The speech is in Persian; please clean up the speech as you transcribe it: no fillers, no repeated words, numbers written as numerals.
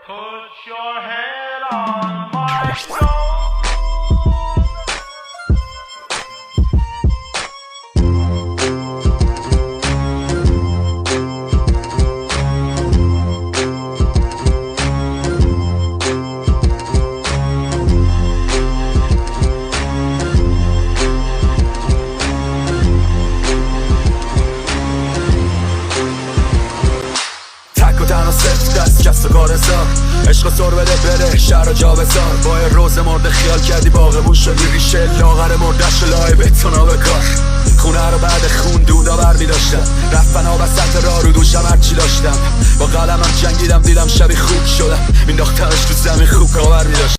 Put your head on my shoulder. تک و تنها صفت دست کست و کار حساب عشق سر بده بره شهر جا بزار با یه روز مرده خیال کردی باغبون شدی ریشه لاغر مردش لای بتونا به کار خونه رو بعد خون دودا برمی داشتم رفتن ها وسط راه رو دوشم هرچی داشتم با قلمم جنگیدم دیدم شبی خوب شدم مینداختمش تو زمین خوب کاور می داشتم